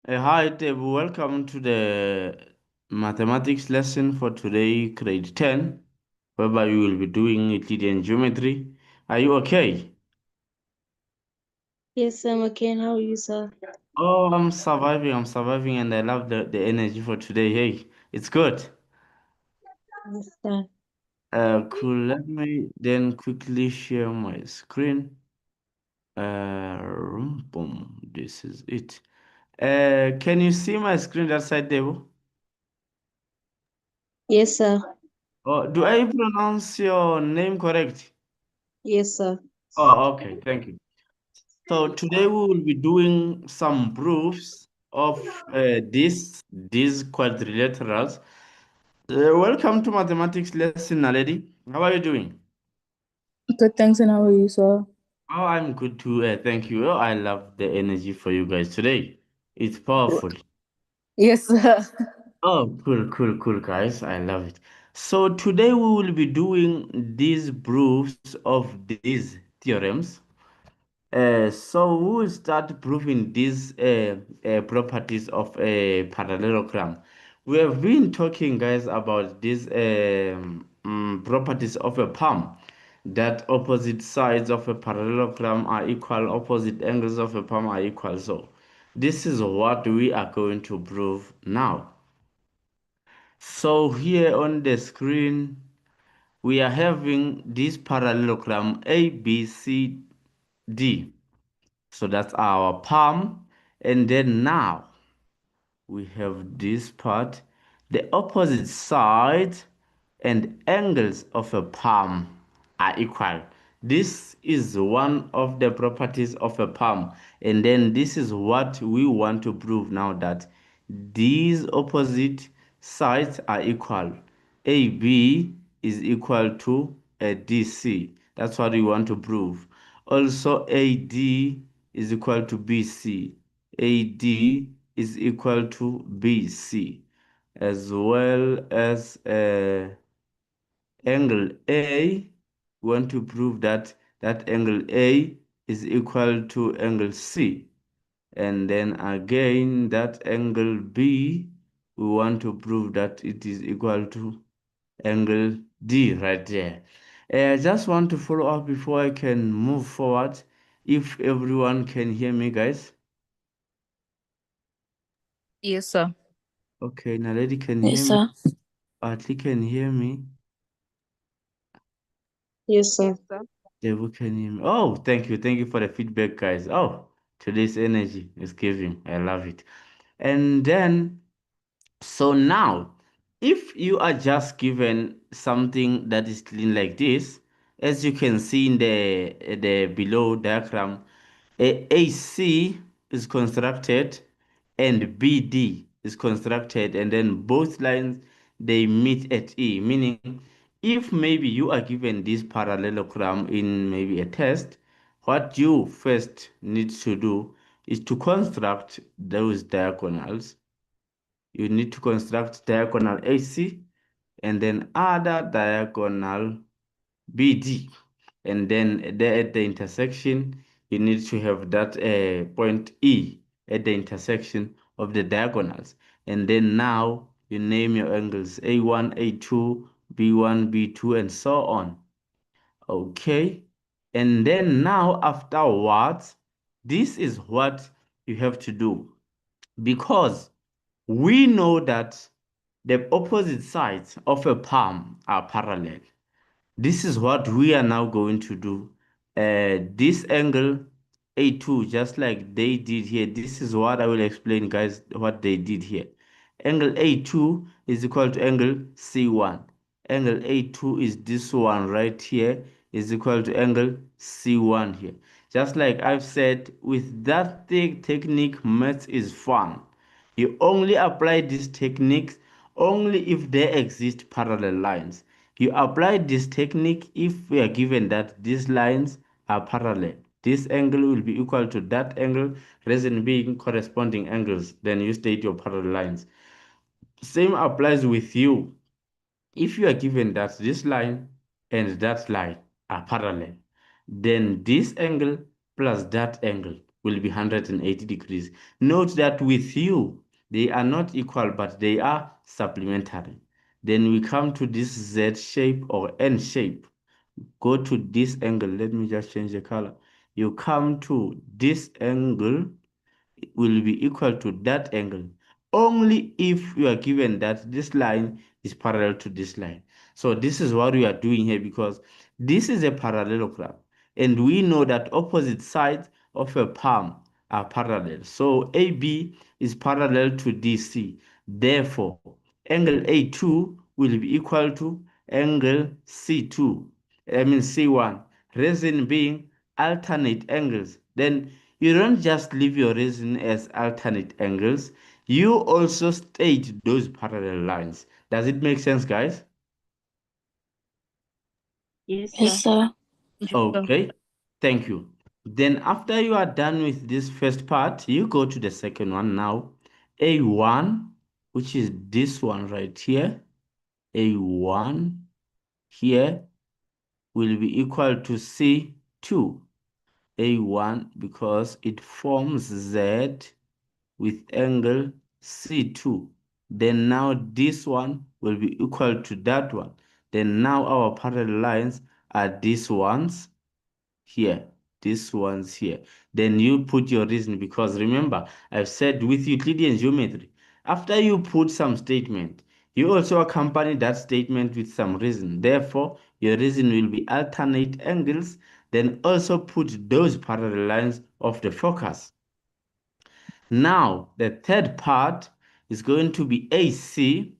Hi, Deb. Welcome to the mathematics lesson for today, grade 10, whereby we will be doing Euclidean geometry. Are you okay? Yes, I'm okay. And how are you, sir? Oh, I'm surviving, and I love the energy for today. Hey, it's good. Yes, sir. Cool. Let me then quickly share my screen. Boom. This is it. Can you see my screen that side, Deb? Yes, sir. Oh, do I pronounce your name correct? Yes, sir. Oh, okay. Thank you. So today we will be doing some proofs of these quadrilaterals. Welcome to mathematics lesson, Naledi. How are you doing? Good, thanks, and how are you, sir? Oh, I'm good too. Thank you. Oh, I love the energy for you guys today. It's powerful. Yes, sir. Oh, cool, guys. I love it. So today we will be doing these proofs of these theorems. So we will start proving these properties of a parallelogram. We have been talking, guys, about these properties of a palm. That opposite sides of a parallelogram are equal, opposite angles of a palm are equal. So this is what we are going to prove now. So here on the screen, we are having this parallelogram ABCD. So that's our palm. And then now we have this part, the opposite sides and angles of a palm are equal. This is one of the properties of a palm. And then this is what we want to prove now, that these opposite sides are equal. AB is equal to a DC. That's what we want to prove. Also, AD is equal to BC. AD is equal to BC, as well as angle A. We want to prove that that angle A is equal to angle C. And then again, that angle B, we want to prove that it is equal to angle D right there. I just want to follow up before I can move forward. If everyone can hear me, guys. Yes, sir. Okay, Naledi can hear Yes, me. sir. Atli can hear me. Yes, sir. Devu can hear me. Oh, thank you. Thank you for the feedback, guys. Oh, today's energy is giving. I love it. And then, so now, if you are just given something that is clean like this, as you can see in the below diagram, AC is constructed and BD is constructed, and then both lines they meet at E, meaning if maybe you are given this parallelogram in maybe a test, what you first need to do is to construct those diagonals. You need to construct diagonal AC and then other diagonal BD. And then there at the intersection, you need to have that point E at the intersection of the diagonals. And then now you name your angles A1, A2, B1, B2, and so on. Okay. And then now afterwards, this is what you have to do, because we know that the opposite sides of a palm are parallel. This is what we are now going to do. This angle A2, just like they did here, this is what I will explain, guys, what they did here. Angle A2 is equal to angle C1. Angle A2 is this one right here, is equal to angle C1 here. Just like I've said, with that technique, math is fun. You only apply these techniques only if there exist parallel lines. You apply this technique if we are given that these lines are parallel. This angle will be equal to that angle, reason being corresponding angles. Then you state your parallel lines. Same applies with you. If you are given that this line and that line are parallel, then this angle plus that angle will be 180 degrees. Note that with you, they are not equal, but they are supplementary. Then we come to this Z shape or N shape. Go to this angle. Let me just change the color. You come to this angle will be equal to that angle only if you are given that this line is parallel to this line. So this is what we are doing here because this is a parallelogram and we know that opposite sides of a palm are parallel. So AB is parallel to DC. Therefore, angle A2 will be equal to angle C2. I mean C1. Reason being alternate angles. Then you don't just leave your reason as alternate angles, you also state those parallel lines. Does it make sense, guys? Yes, Yes, sir. sir. Yes, sir. Okay, thank you. Then after you are done with this first part, you go to the second one now. A1, which is this one right here, A1 here will be equal to C2. A1 because it forms Z with angle C2. Then now this one will be equal to that one. Then now our parallel lines are these ones here, these ones here. Then you put your reason because remember, I've said with Euclidean geometry, after you put some statement, you also accompany that statement with some reason. Therefore, your reason will be alternate angles, then also put those parallel lines of the focus. Now, the third part is going to be AC,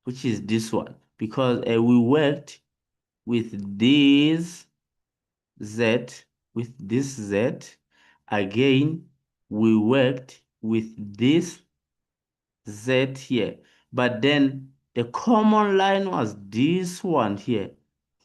which is this one, because we worked with this Z, with this Z. Again, we worked with this Z here. But then the common line was this one here.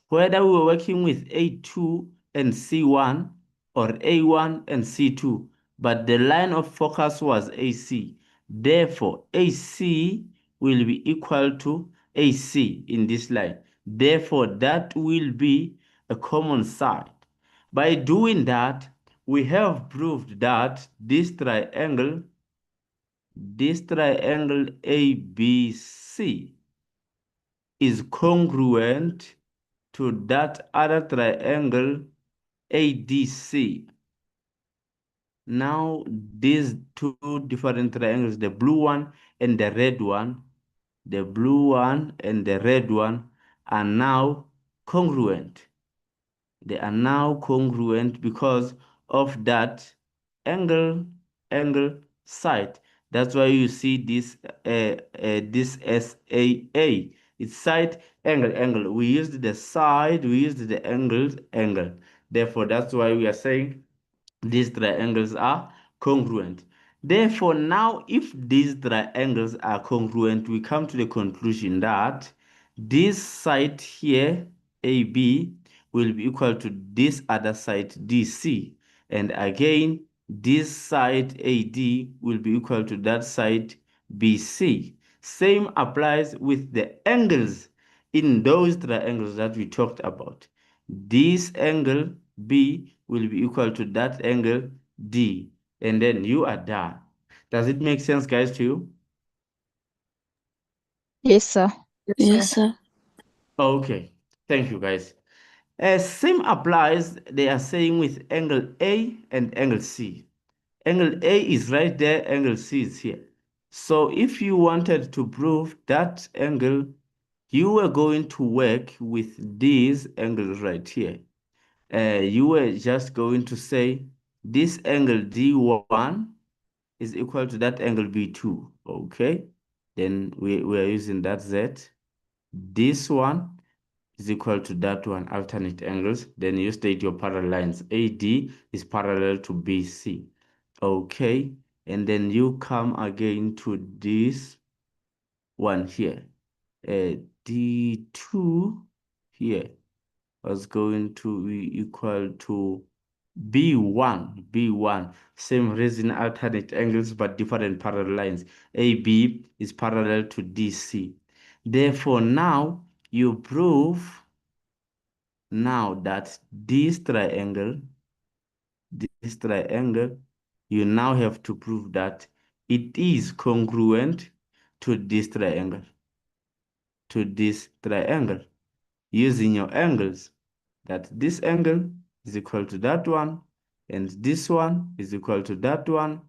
Whether we were working with A2 and C1 or A1 and C2, but the line of focus was AC. Therefore, AC will be equal to AC in this line. Therefore, that will be a common side. By doing that, we have proved that this triangle ABC is congruent to that other triangle ADC. Now, these two different triangles, the blue one and the red one, the blue one and the red one are now congruent. They are now congruent because of that angle side. That's why you see this SAA. It's side angle. We used the side, we used the angle. Therefore, that's why we are saying these triangles are congruent. Therefore, now if these triangles are congruent, we come to the conclusion that this side here, AB, will be equal to this other side, DC. And again, this side, AD, will be equal to that side, BC. Same applies with the angles in those triangles that we talked about. This angle B will be equal to that angle D. And then you are done. Does it make sense, guys, to you? Yes, sir. Yes, Yes, sir. sir. Okay. Thank you, guys. Same applies, they are saying with angle A and angle C. Angle A is right there, angle C is here. So if you wanted to prove that angle, you were going to work with these angles right here. You were just going to say this angle D1 is equal to that angle B2, okay? Then we are using that Z. This one is equal to that one, alternate angles. Then you state your parallel lines. AD is parallel to BC, okay? And then you come again to this one here. D2 here was going to be equal to B1, same reason, alternate angles, but different parallel lines. AB is parallel to DC. Therefore, now you prove now that this triangle this triangle, you now have to prove that it is congruent to this triangle, using your angles, that this angle is equal to that one, and this one is equal to that one,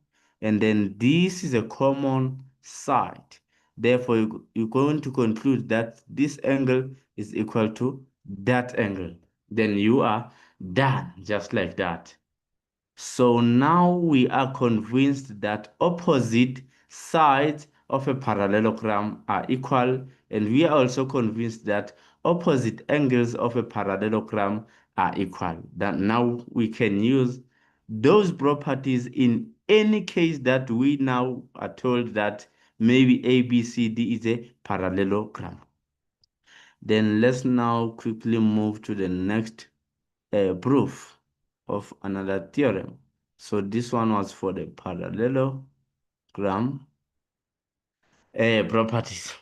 and then this is a common side. Therefore, you're going to conclude that this angle is equal to that angle. Then you are done, just like that. So now we are convinced that opposite sides of a parallelogram are equal, and we are also convinced that opposite angles of a parallelogram are equal. That now we can use those properties in any case that we now are told that maybe ABCD is a parallelogram. Then let's now quickly move to the next proof of another theorem. So this one was for the parallelogram properties.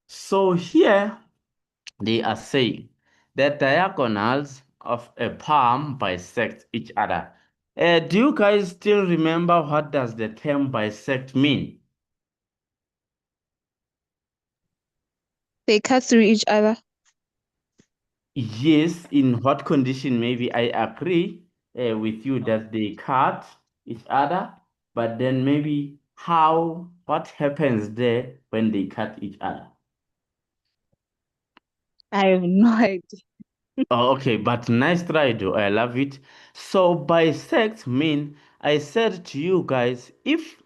So here they are saying that diagonals of a palm bisect each other. Do you guys still remember what does the term bisect mean? They cut through each other. Yes, in what condition? Maybe I agree with you that they cut each other, but then maybe what happens there when they cut each other? I have no idea. Oh, okay, but nice try though. I love it. So bisect mean, I said to you guys, if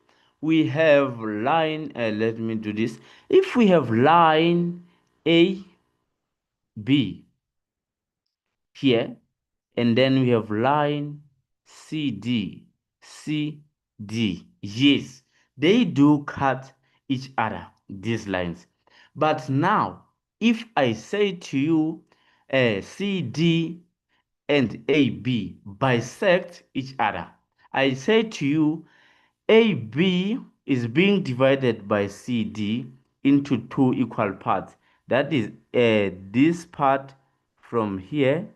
we have line, let me do this. If we have line A, B here, and then we have line CD, CD. Yes, they do cut each other, these lines. But now, if I say to you, CD and AB bisect each other, I say to you, AB is being divided by CD into two equal parts. That is, this part from here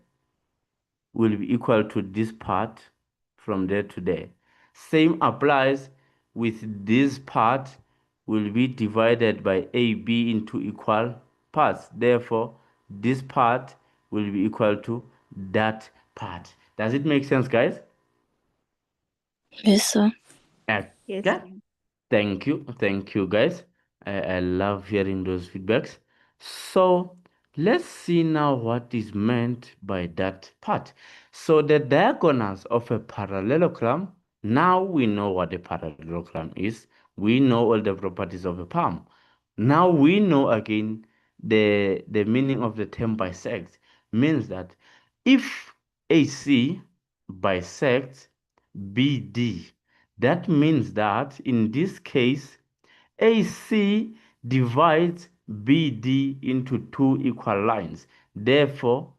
will be equal to this part from there to there. Same applies with this part will be divided by AB into equal parts. Therefore, this part will be equal to that part. Does it make sense, guys? Yes, sir. Yes. Okay. Thank you, guys. I love hearing those feedbacks. So let's see now what is meant by that part. So the diagonals of a parallelogram, now we know what a parallelogram is. We know all the properties of a palm. Now we know again the meaning of the term bisect means that if AC bisects BD, that means that in this case, AC divides BD into two equal lines. Therefore,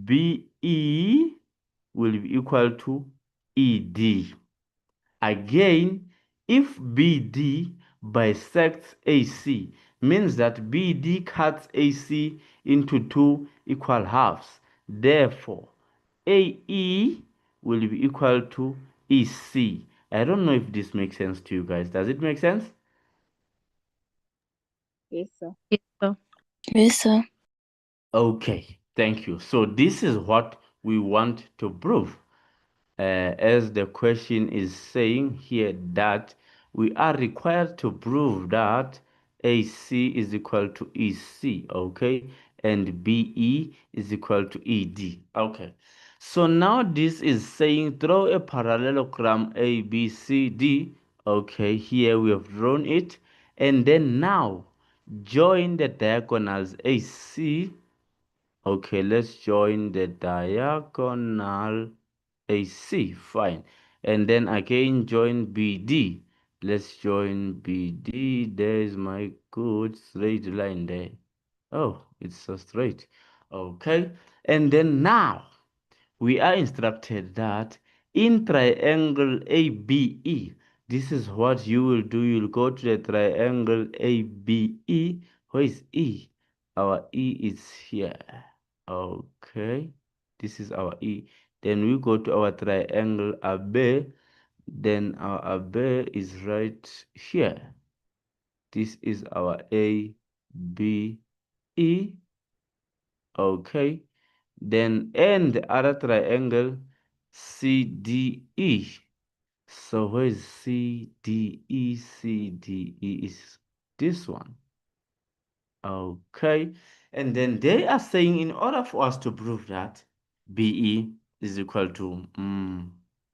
BE will be equal to ED. Again, if BD bisects AC, means that BD cuts AC into two equal halves. Therefore, AE will be equal to EC. I don't know if this makes sense to you guys. Does it make sense? Yes, sir. Yes, sir. Yes, sir. Okay, thank you. So this is what we want to prove. As the question is saying here that we are required to prove that AC is equal to EC, okay, and BE is equal to ED, okay. So now this is saying draw a parallelogram ABCD, okay, here we have drawn it, and then now join the diagonals AC. Okay, let's join the diagonal AC, fine. And then again, join BD. Let's join BD. There's my good straight line there. Oh, it's so straight. Okay, and then now we are instructed that in triangle ABE, this is what you will do. You'll go to the triangle ABE. Where is E? Our E is here. Okay, this is our E. Then we go to our triangle AB. Then our AB is right here. This is our A, B, E. Okay. Then and the other triangle CDE. So where is CDE? CDE is this one. Okay. And then they are saying in order for us to prove that BE is equal to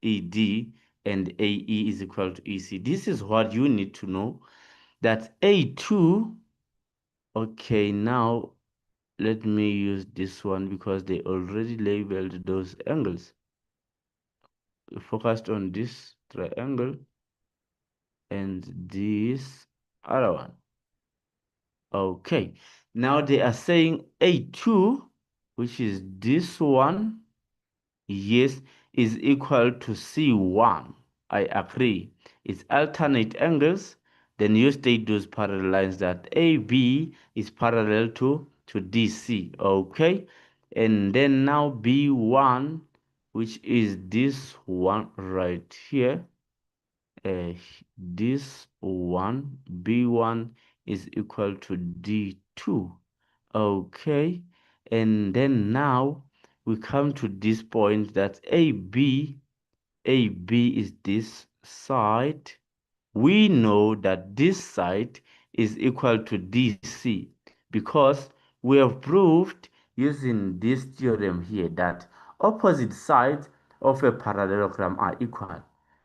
ED and AE is equal to EC. This is what you need to know, that A2, okay, now let me use this one because they already labeled those angles. We focused on this triangle and this other one. Okay, now they are saying A2, which is this one, yes, is equal to C1. I agree. It's alternate angles. Then you state those parallel lines that AB is parallel to DC. Okay, and then now B1, which is this one right here, uh, this one, B1 is equal to D2. Okay, and then now we come to this point that AB is this side. We know that this side is equal to DC because we have proved using this theorem here that opposite sides of a parallelogram are equal.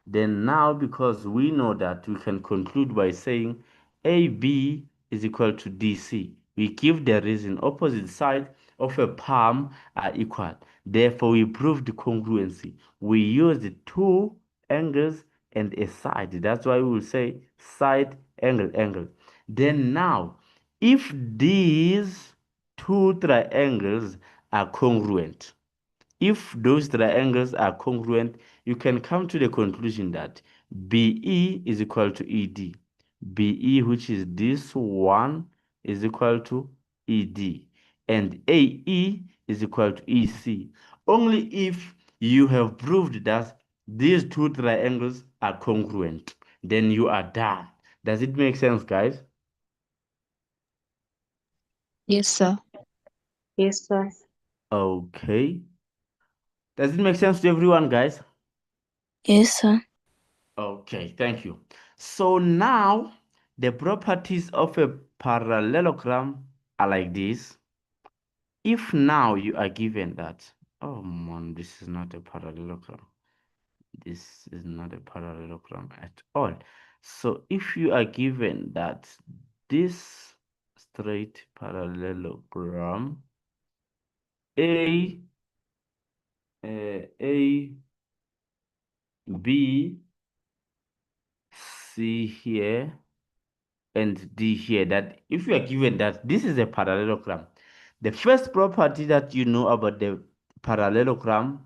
Then now, because we know that, we can conclude by saying AB is equal to DC. We give the reason opposite sides of a palm are equal. Therefore, we prove the congruency. We use the two angles and a side. That's why we will say side, angle, angle. Then now, if these two triangles are congruent, if those triangles are congruent, you can come to the conclusion that BE is equal to ED. BE, which is this one, is equal to ED. And AE is equal to EC. Only if you have proved that these two triangles are congruent, then you are done. Does it make sense, guys? Yes, sir. Yes, sir. Okay. Does it make sense to everyone, guys? Yes, sir. Okay, thank you. So now the properties of a parallelogram are like this. If now you are given that, oh man, this is not a parallelogram. This is not a parallelogram at all. So if you are given that this straight parallelogram A, A, B, C here, and D here, that if you are given that this is a parallelogram, the first property that you know about the parallelogram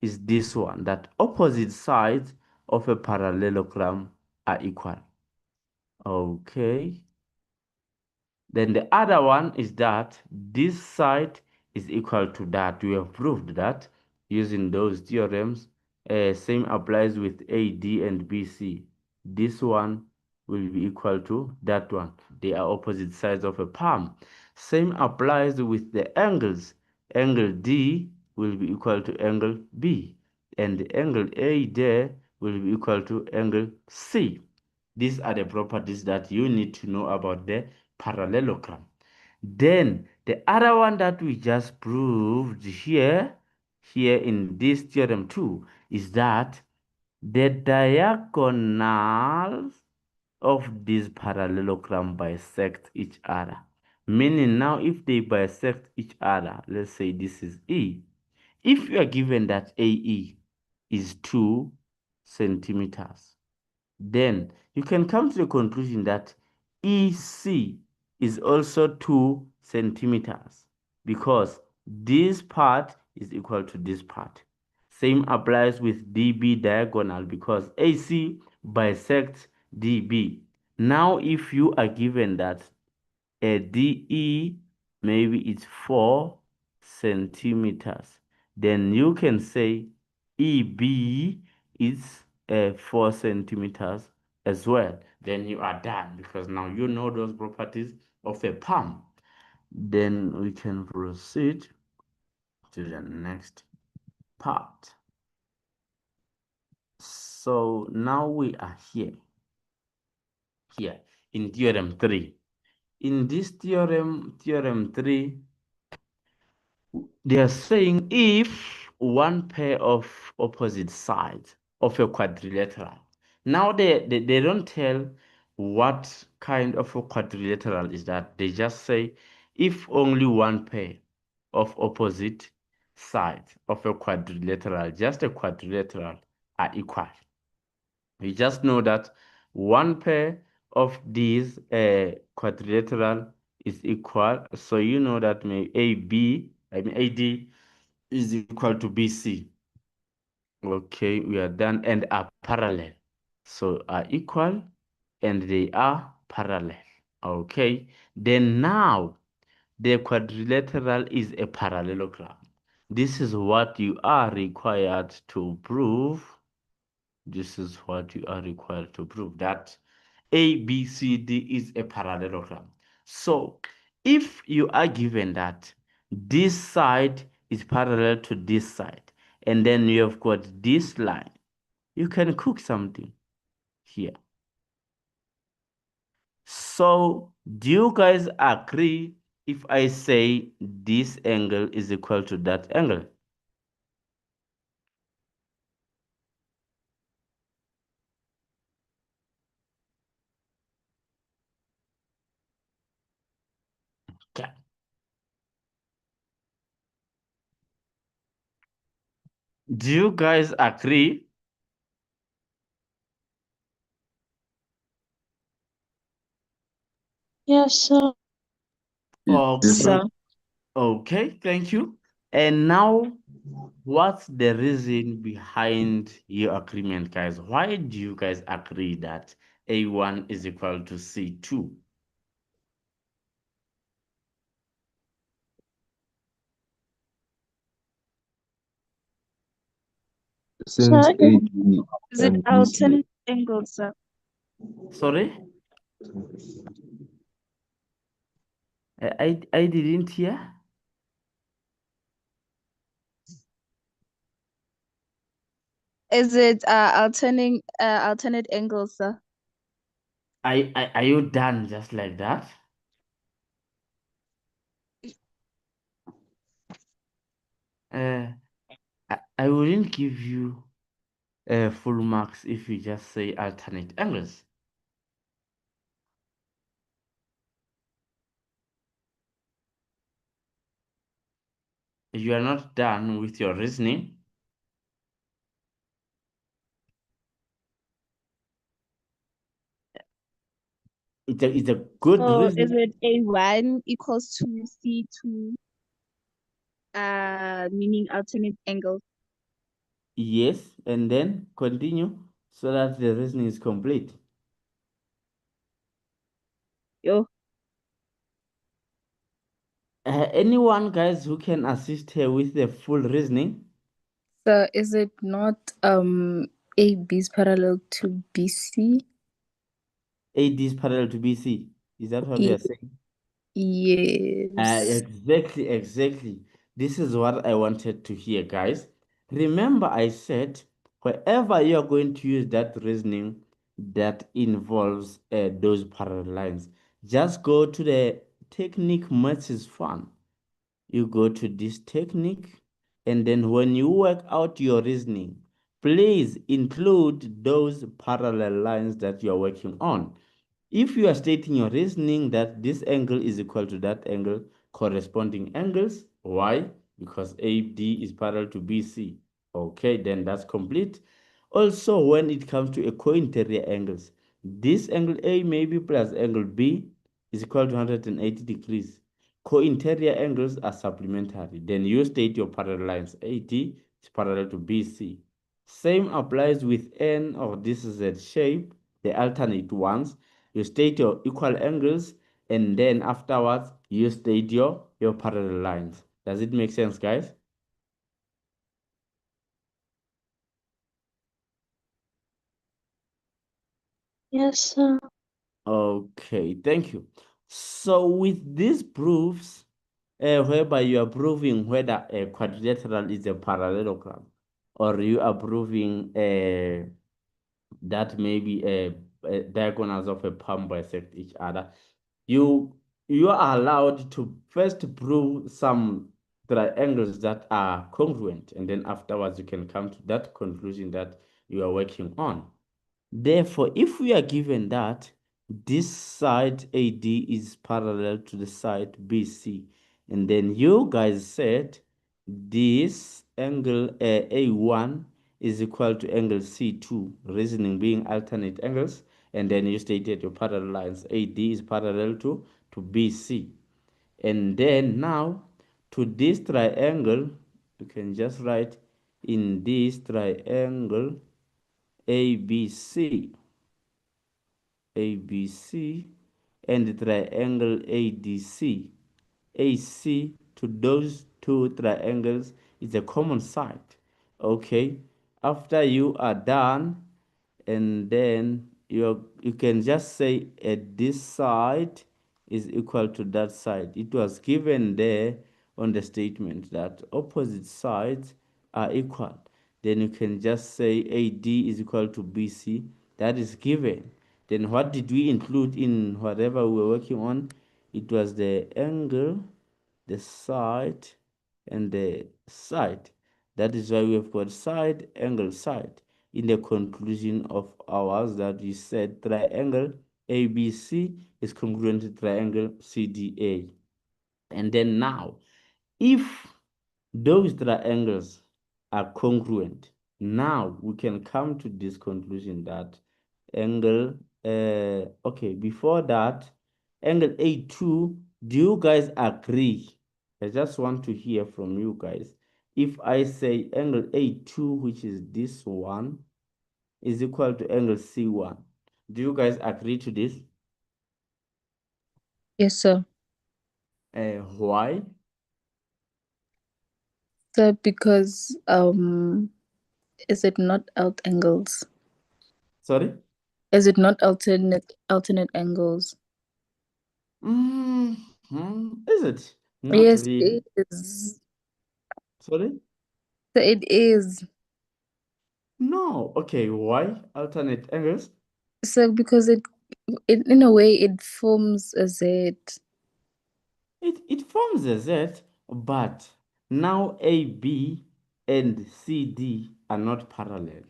is this one, that opposite sides of a parallelogram are equal. Okay. Then the other one is that this side is equal to that. We have proved that using those theorems. Same applies with AD and BC. This one will be equal to that one. They are opposite sides of a palm. Same applies with the angles. Angle D will be equal to angle B. And the angle A there will be equal to angle C. These are the properties that you need to know about the parallelogram. Then the other one that we just proved here in this theorem too, is that the diagonals of this parallelogram bisect each other. Meaning now if they bisect each other, let's say this is E. If you are given that AE is 2 centimeters, then you can come to the conclusion that EC is also 2 centimeters because this part is equal to this part. Same applies with DB diagonal because AC bisects DB. Now, if you are given that a DE maybe it's 4 centimeters, then you can say EB is 4 centimeters as well. Then you are done because now you know those properties of a palm. Then we can proceed to the next part. So now we are here in theorem 3. In this theorem 3, they are saying if one pair of opposite sides of a quadrilateral. Now they don't tell what kind of a quadrilateral is that. They just say if only one pair of opposite sides of a quadrilateral, just a quadrilateral, are equal. You just know that one pair of these quadrilateral is equal. So you know that AD is equal to BC. Okay, we are done and are parallel. So are equal and they are parallel. Okay, then now the quadrilateral is a parallelogram. This is what you are required to prove. This is what you are required to prove, that ABCD is a parallelogram. So if you are given that this side is parallel to this side, and then you have got this line, you can cook something here. So do you guys agree if I say this angle is equal to that angle? Okay. Do you guys agree? Yes, sir. Okay. Sir. Okay, thank you. And now, what's the reason behind your agreement, guys? Why do you guys agree that A1 is equal to C2? Sir, Since AD is it and BC, alternate angles, sir? Sorry? I didn't hear. Is it alternate angles, sir? Are you done just like that? Uh, I wouldn't give you full marks if you just say alternate angles. You are not done with your reasoning. It's a good So is reason. it A1 equals to C2, meaning alternate angles? Yes, and then continue so that the reasoning is complete. Yo, Anyone, guys, who can assist her with the full reasoning? So is it not AB is parallel to BC? AD is parallel to BC. Is that what we are saying? Yes. Exactly. This is what I wanted to hear, guys. Remember, I said wherever you are going to use that reasoning that involves those parallel lines, just go to the technique maths is fun. You go to this technique, and then when you work out your reasoning, please include those parallel lines that you are working on. If you are stating your reasoning that this angle is equal to that angle, corresponding angles, why? Because AD is parallel to BC. Okay, then that's complete. Also, when it comes to a co-interior angles, this angle A maybe plus angle B is equal to 180 degrees. Co-interior angles are supplementary. Then you state your parallel lines. AD is parallel to BC. Same applies with N of this Z shape, the alternate ones. You state your equal angles, and then afterwards you state your parallel lines. Does it make sense, guys? Yes, sir. Okay, thank you. So with these proofs, whereby you are proving whether a quadrilateral is a parallelogram, or you are proving that maybe diagonals of a palm bisect each other, you you are allowed to first prove some triangles that are congruent, and then afterwards you can come to that conclusion that you are working on. Therefore, if we are given that this side AD is parallel to the side BC, and then you guys said this angle A1 is equal to angle C2, reasoning being alternate angles, and then you stated your parallel lines AD is parallel to BC. And then now to this triangle, you can just write in this triangle ABC. ABC and the triangle ADC. AC to those two triangles is a common side. Okay, after you are done, and then you can just say this side is equal to that side. It was given there on the statement that opposite sides are equal. Then you can just say AD is equal to BC. That is given. Then what did we include in whatever we were working on? It was the angle, the side, and the side. That is why we have got side, angle, side in the conclusion of ours that we said triangle ABC is congruent to triangle CDA. And then now, if those triangles are congruent, now we can come to this conclusion that angle, okay, before that, angle A2, do you guys agree? I just want to hear from you guys. If I say angle A2, which is this one, is equal to angle C1, do you guys agree to this? Yes, sir. Why? So because is it not alt angles? Sorry? Is it not alternate angles? Is it? Not Yes, really. it is. Sorry? So it is. No. Okay, why alternate angles? So because it in a way it forms a Z. It forms a Z, but now AB and CD are not parallel.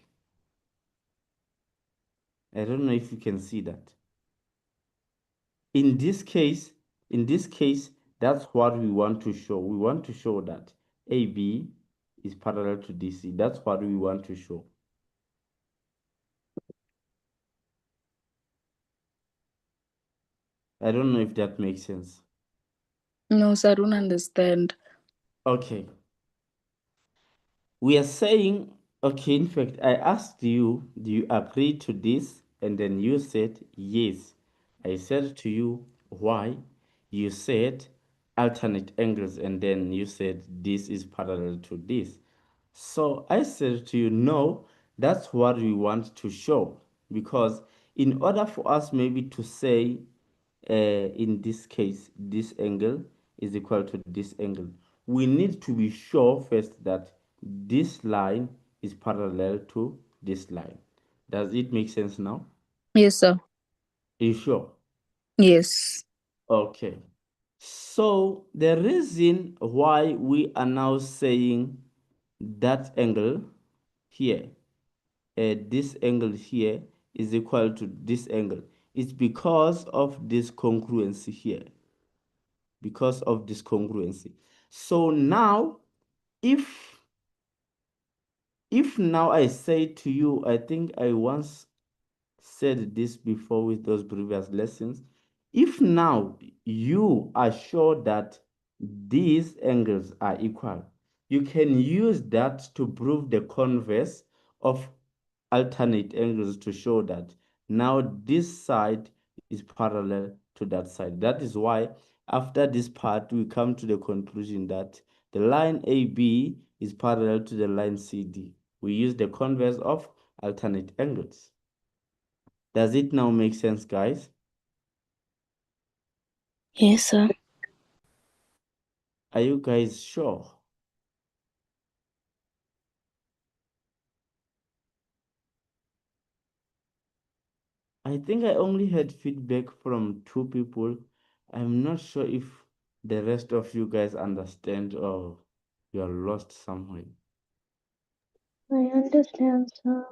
I don't know if you can see that. In this case, in this case, that's what we want to show. We want to show that AB is parallel to DC. That's what we want to show. I don't know if that makes sense. No, so I don't understand. Okay. We are saying, okay, in fact, I asked you, do you agree to this? And then you said yes. I said to you, why? You said alternate angles, and then you said this is parallel to this. So I said to you, no, that's what we want to show. Because in order for us maybe to say, in this case, this angle is equal to this angle, we need to be sure first that this line is parallel to this line. Does it make sense now? Yes, sir. Are you sure? Yes. Okay. So the reason why we are now saying that angle here, this angle here is equal to this angle, is because of this congruency here. Because of this congruency. So now, if now I say to you, I think I once said this before with those previous lessons. If now you are sure that these angles are equal, you can use that to prove the converse of alternate angles to show that now this side is parallel to that side. That is why after this part, we come to the conclusion that the line AB is parallel to the line CD. We use the converse of alternate angles. Does it now make sense, guys? Yes, sir. Are you guys sure? I think I only had feedback from 2 people. I'm not sure if the rest of you guys understand or you're lost somewhere. I understand, sir.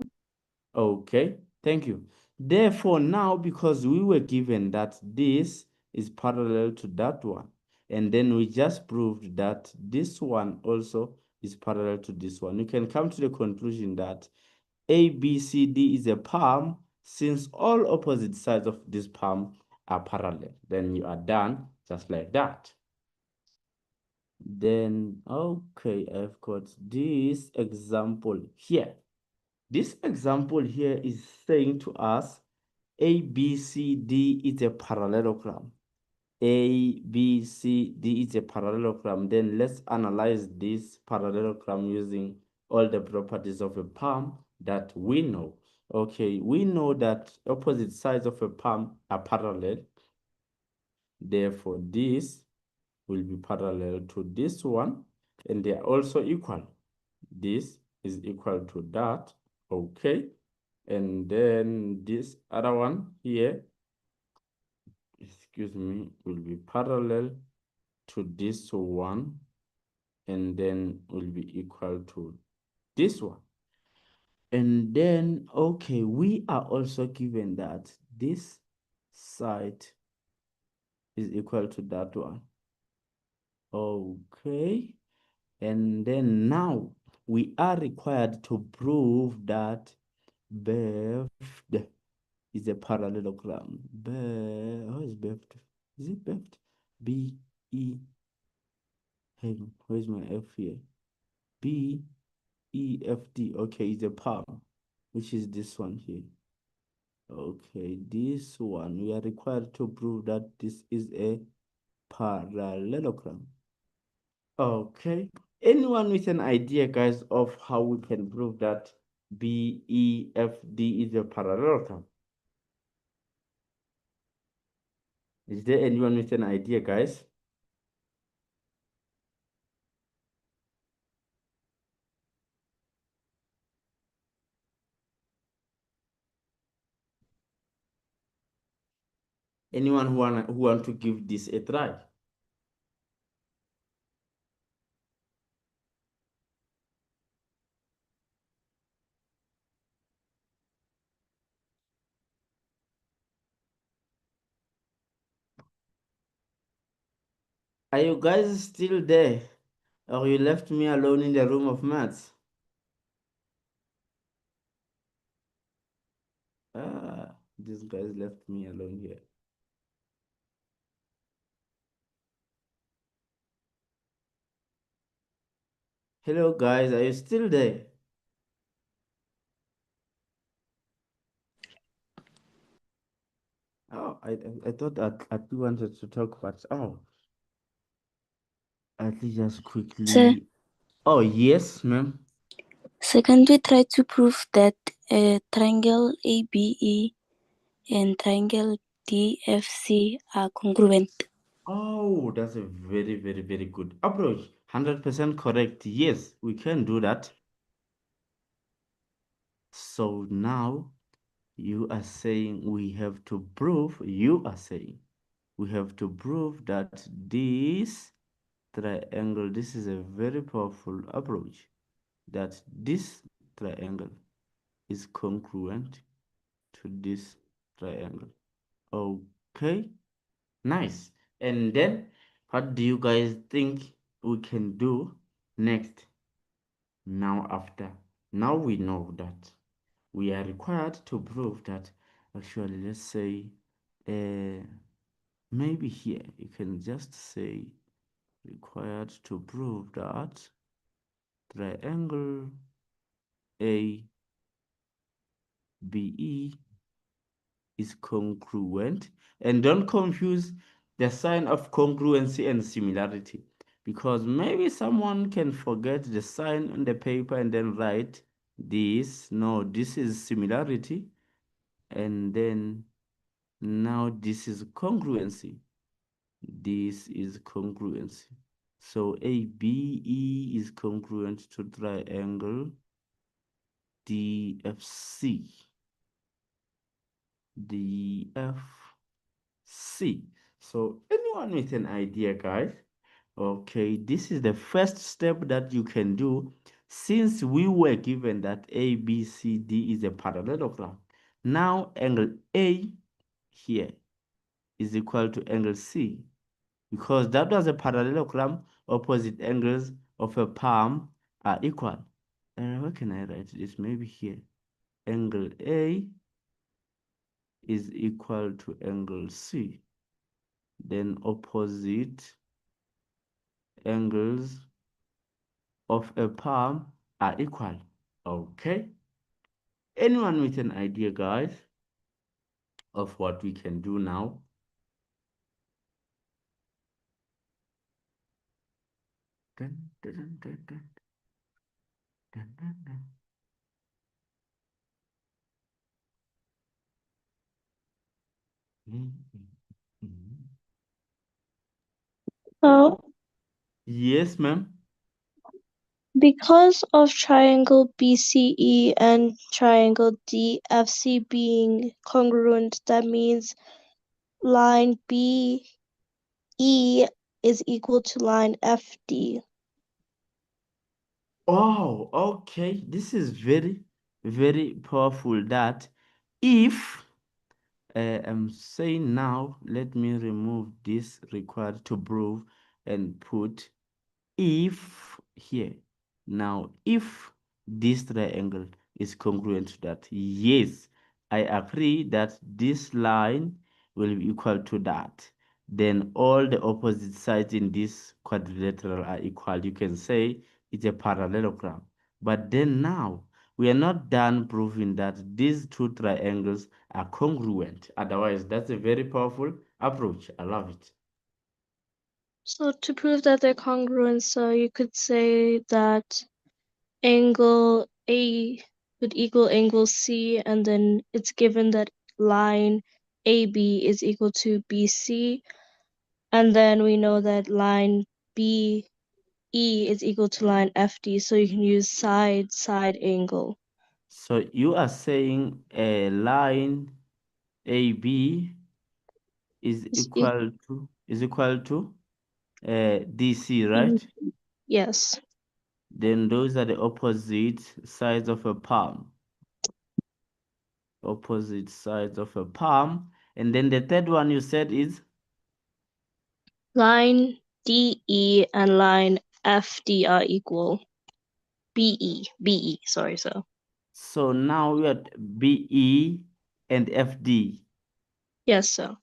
Okay, thank you. Therefore, now because we were given that this is parallel to that one, and then we just proved that this one also is parallel to this one, you can come to the conclusion that ABCD is a palm since all opposite sides of this palm are parallel. Then you are done just like that. Then, okay, I've got this example here. This example here is saying to us ABCD is a parallelogram. ABCD is a parallelogram. Then let's analyze this parallelogram using all the properties of a palm that we know. Okay, we know that opposite sides of a palm are parallel. Therefore, this will be parallel to this one, and they are also equal. This is equal to that. Okay, and then this other one here, excuse me, will be parallel to this one, and then will be equal to this one. And then, okay, we are also given that this side is equal to that one. Okay, and then now we are required to prove that BEFD is a parallelogram. How is BEFD? Is it BEFD? B E. Hey, where's my F here? BEFD. Okay, it's a palm, which is this one here. Okay, this one we are required to prove that this is a parallelogram. Okay, anyone with an idea, guys, of how we can prove that BEFD is a parallelogram? Is there anyone with an idea, guys? Anyone who want to give this a try? Are you guys still there? Or you left me alone in the room of maths? These guys left me alone here. Hello guys, are you still there? Oh, I thought At wanted to talk, but at least just quickly. Sir. Oh yes, ma'am. Second, we try to prove that triangle ABE and triangle DFC are congruent. Oh, that's a very, very, very good approach. 100% correct. Yes, we can do that. So now you are saying we have to prove, you are saying we have to prove that this triangle, this is a very powerful approach, that this triangle is congruent to this triangle. Okay, nice. And then what do you guys think we can do next? Now we know that we are required to prove that actually, let's say maybe here you can just say required to prove that triangle ABE is congruent, and don't confuse the sign of congruency and similarity, because maybe someone can forget the sign on the paper and then write this. No, this is similarity. and then now this is congruency. This is congruency. So ABE is congruent to triangle DFC. DFC. So anyone with an idea, guys? Okay, this is the first step that you can do since we were given that ABCD is a parallelogram. Now angle A here is equal to angle C. Because that was a parallelogram, opposite angles of a palm are equal. Where can I write this? Maybe here. Angle A is equal to angle C. Then opposite angles of a palm are equal. Okay. Anyone with an idea, guys, of what we can do now? Dun, dun, dun, dun, dun, dun, dun. Mm, mm, mm. So, Yes, ma'am. because of triangle BCE and triangle DFC being congruent, that means line BE is equal to line FD. Oh, okay. This is very, very powerful that if I'm saying now, let me remove this required to prove and put if here. Now, if this triangle is congruent to that, yes, I agree that this line will be equal to that. Then all the opposite sides in this quadrilateral are equal. You can say it's a parallelogram. But then now, we are not done proving that these two triangles are congruent. Otherwise, that's a very powerful approach. I love it. So to prove that they're congruent, so you could say that angle A would equal angle C, and then it's given that line AB is equal to BC, and then we know that line BE is equal to line FD, so you can use side angle. So you are saying a line AB is Is e- equal to DC, E- right? Yes, Then those are the opposite sides of a palm. Opposite sides of a palm. And then the third one you said is line DE and line FD are equal. BE, sorry, so. so now we are at BE and FD. Yes, so.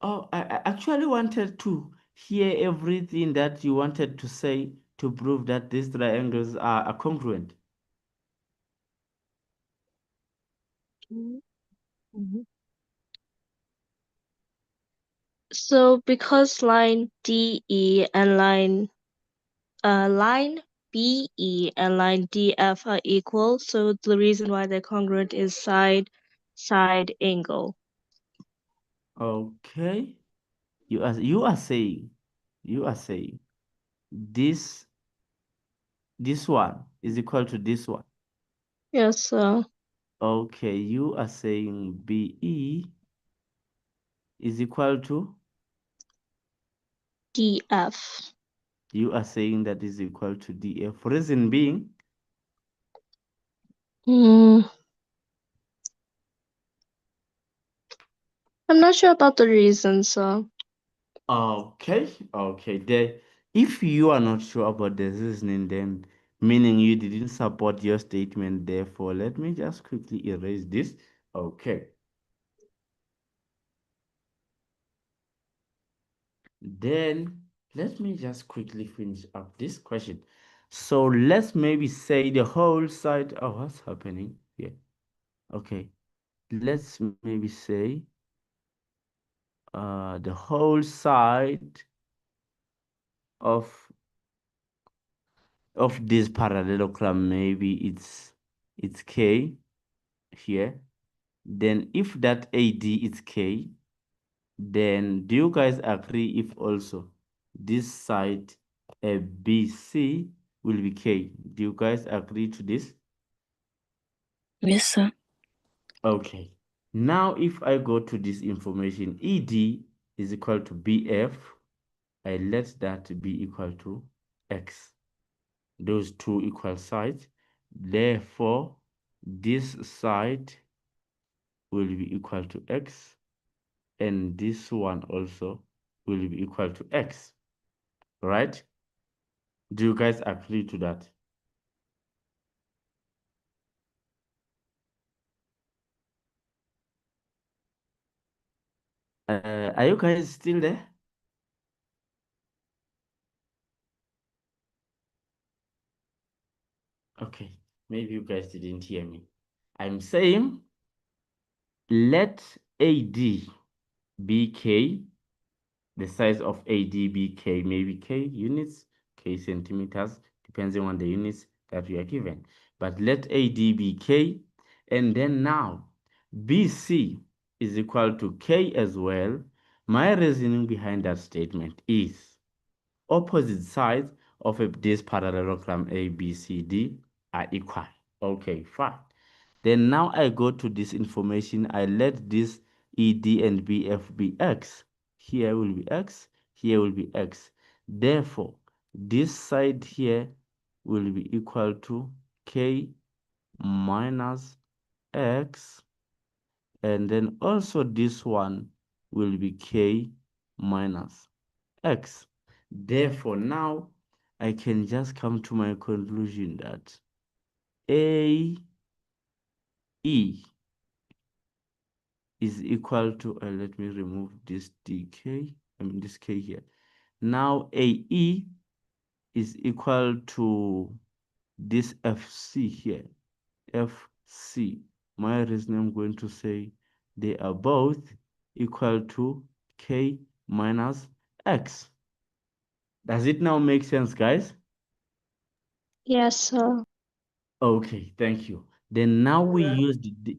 Oh, I actually wanted to hear everything that you wanted to say to prove that these triangles are congruent. Mhm. So because line DE and line BE and line DF are equal, so the reason why they're congruent is side angle. Okay. You are saying this one is equal to this one. Yes, so Okay, you are saying BE is equal to, DF. you are saying that is equal to DF. Reason being, Hmm. I'm not sure about the reason, so okay. If you are not sure about the reasoning, then meaning you didn't support your statement. Therefore, let me just quickly erase this. Okay. Then let me just quickly finish up this question. So let's maybe say the whole side. Oh, what's happening here? Okay, let's maybe say the whole side of this parallelogram. Maybe it's K here. then if that AD is K, then do you guys agree if also this side BC will be K? Do you guys agree to this? Yes, sir. Okay. Now if I go to this information, ED is equal to BF, I let that be equal to X. Those two equal sides. Therefore, this side will be equal to X, and this one also will be equal to X, right? Do you guys agree to that? Are you guys still there? Okay, maybe you guys didn't hear me. I'm saying let AD be K, the size of AD be K, maybe K units, K centimeters, depending on the units that we are given. But let AD be K, and then now BC is equal to K as well. My reasoning behind that statement is opposite sides of this parallelogram ABCD are equal. Okay, fine. Then now I go to this information. I let this ED and BF be X. Here will be X. Here will be X. Therefore, this side here will be equal to K minus X. And then also this one will be K minus X. Therefore, now I can just come to my conclusion that A E is equal to, let me remove this DK, this K here. Now AE is equal to this FC here, FC. My reason I'm going to say they are both equal to K minus X. Does it now make sense, guys? Yes, sir. Okay, thank you. Then now we used the,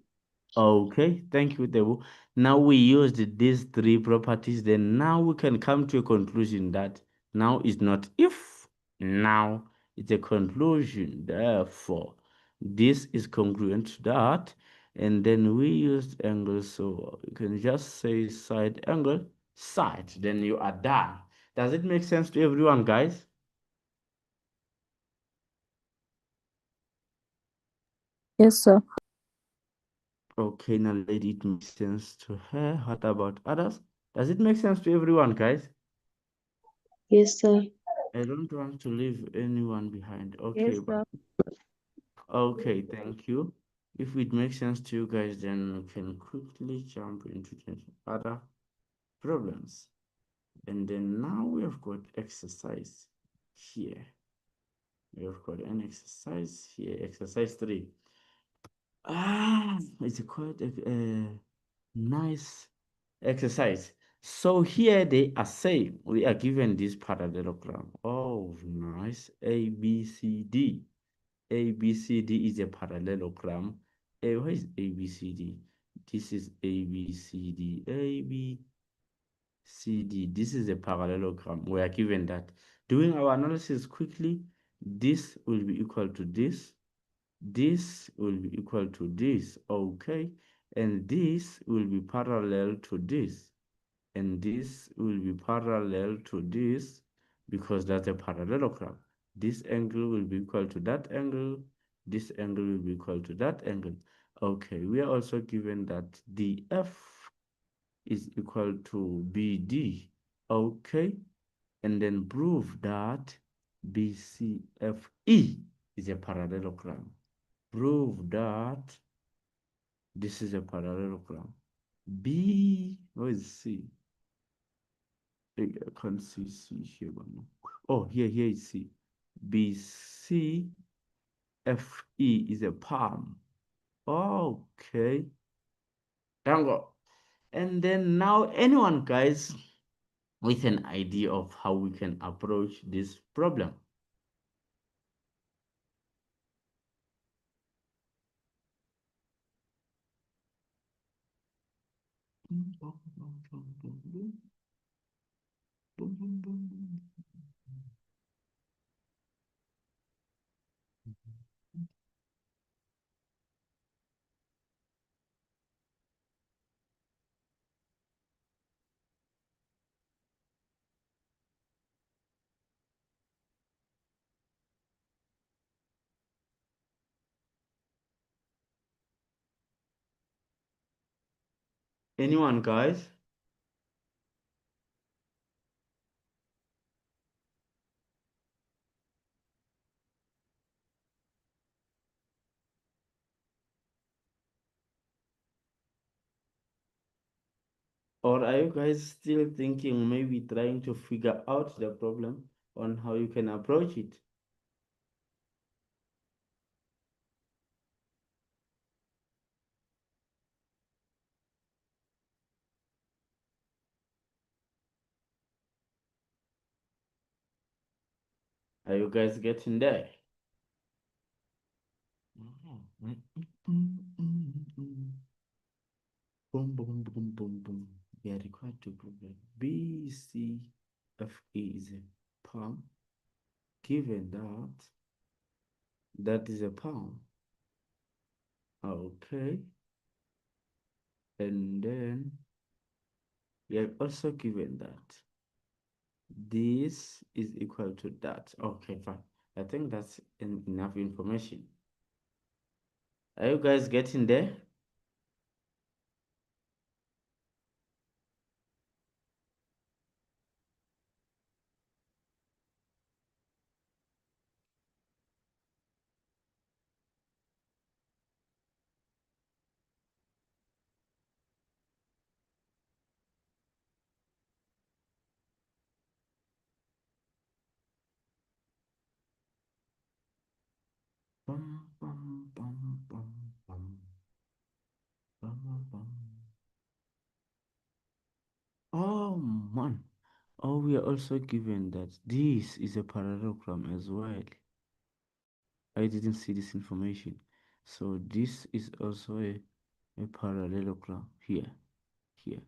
okay, thank you, Debu. Now we used these three properties, then now we can come to a conclusion that now is not if, now it's a conclusion. Therefore, this is congruent to that. And then we used angle, so you can just say side angle, side, then you are done. Does it make sense to everyone, guys? Yes, sir. Okay, now let it make sense to her. What about others? Does it make sense to everyone, guys? Yes, sir. I don't want to leave anyone behind. Okay, Yes, but sir. okay, thank you. If it makes sense to you guys, then we can quickly jump into the other problems. And then now we have got exercise here. We have got an exercise here, exercise 3. It's quite a nice exercise. So here they are saying we are given this parallelogram. Oh, nice. A, B, C, D. A, B, C, D is a parallelogram. What is A, B, C, D? This is A, B, C, D. A, B, C, D. This is a parallelogram. We are given that. Doing our analysis quickly, this will be equal to this. This will be equal to this, okay? And this will be parallel to this. And this will be parallel to this because that's a parallelogram. This angle will be equal to that angle. This angle will be equal to that angle. Okay, we are also given that DF is equal to BD. Okay, and then prove that BCFE is a parallelogram. Prove that this is a parallelogram. What is C? I can't see C here. But no. Oh, here is C. BCFE is a palm. Okay. Tango. And then now anyone, guys, with an idea of how we can approach this problem. boom, boom, boom, boom, boom. Boom, boom, boom, boom. Anyone, guys? Or are you guys still thinking, maybe trying to figure out the problem on how you can approach it? Are you guys getting there? Boom, boom, boom, boom, boom. We are required to prove that BCFA is a palm, given that that is a palm. Okay. And then we are also given that this is equal to that. Okay, fine. I think that's enough information. Are you guys getting there? Bum, bum, bum, bum, bum. Bum, bum, bum. Oh man. Oh, we are also given that this is a parallelogram as well. I didn't see this information. So this is also a parallelogram here, here.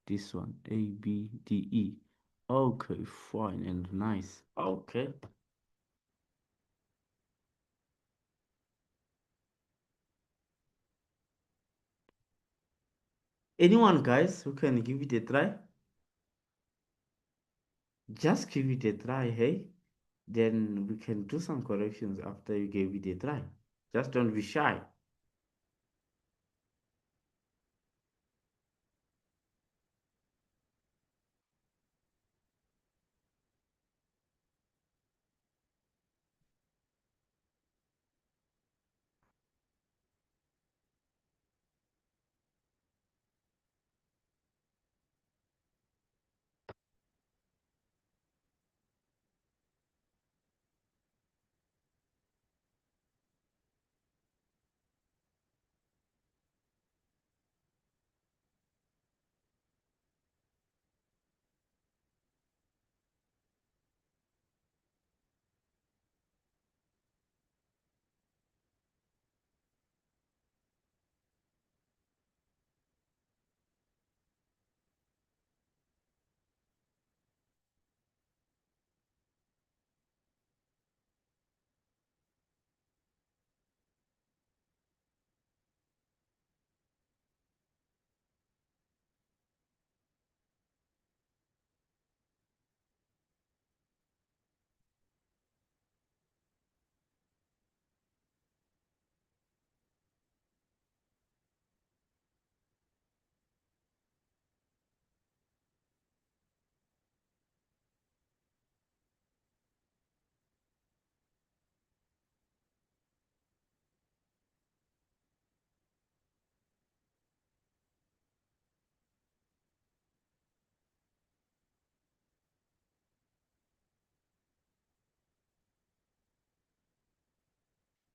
This one, A, B, D, E. Okay, fine and nice. Okay. Anyone, guys, who can give it a try? Just give it a try, hey? Then we can do some corrections after you gave it a try. Just don't be shy.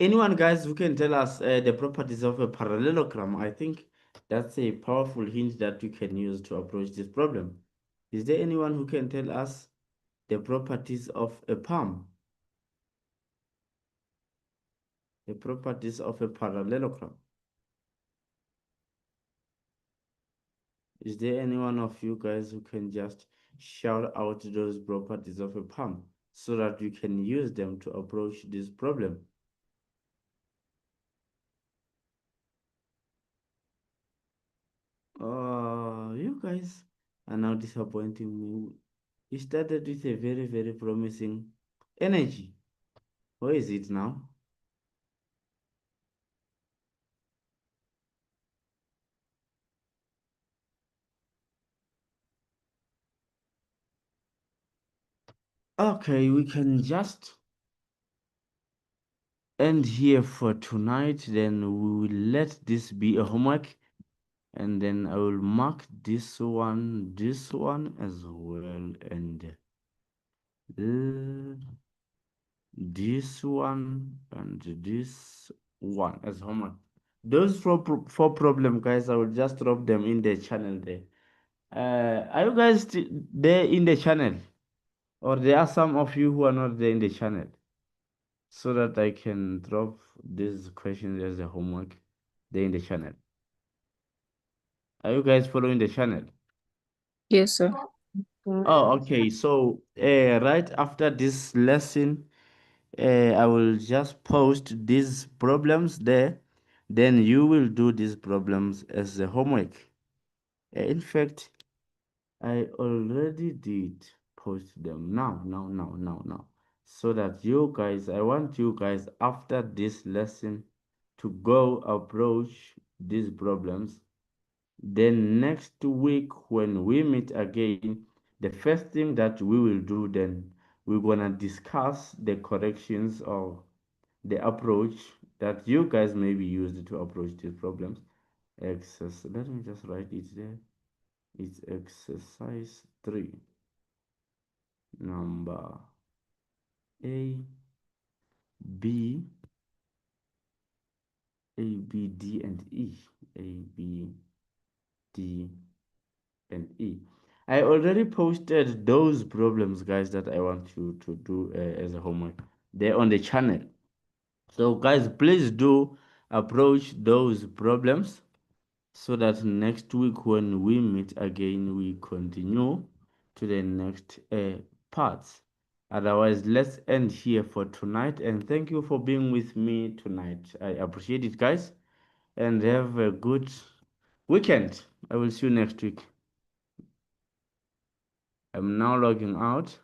Anyone, guys, who can tell us the properties of a parallelogram? I think that's a powerful hint that we can use to approach this problem. Is there anyone who can tell us the properties of a palm? The properties of a parallelogram. Is there any one of you guys who can just shout out those properties of a palm so that you can use them to approach this problem? You guys are now disappointing me. You started with a very, very promising energy. Where is it now? Okay, we can just end here for tonight. Then we will let this be a homework, and then I will mark this one as well, and this one and this one as homework. Those four problem, guys, I will just drop them in the channel there. Are you guys there in the channel, or there are some of you who are not there in the channel, so that I can drop these questions as a homework there in the channel? Are you guys following the channel? Yes, sir. Oh, okay. So, right after this lesson, I will just post these problems there. Then you will do these problems as a homework. In fact, I already did post them now. So that you guys, I want you guys after this lesson to go approach these problems. Then next week, when we meet again, the first thing that we will do, then we're gonna discuss the corrections or the approach that you guys may be used to approach these problems. Let me just write it there. It's exercise 3, number A, B, D, and E. A, B, D, and E. I already posted those problems, guys, that I want you to do as a homework. They're on the channel. So, guys, please do approach those problems so that next week when we meet again, we continue to the next parts. Otherwise, let's end here for tonight. And thank you for being with me tonight. I appreciate it, guys. And have a good weekend. I will see you next week. I'm now logging out.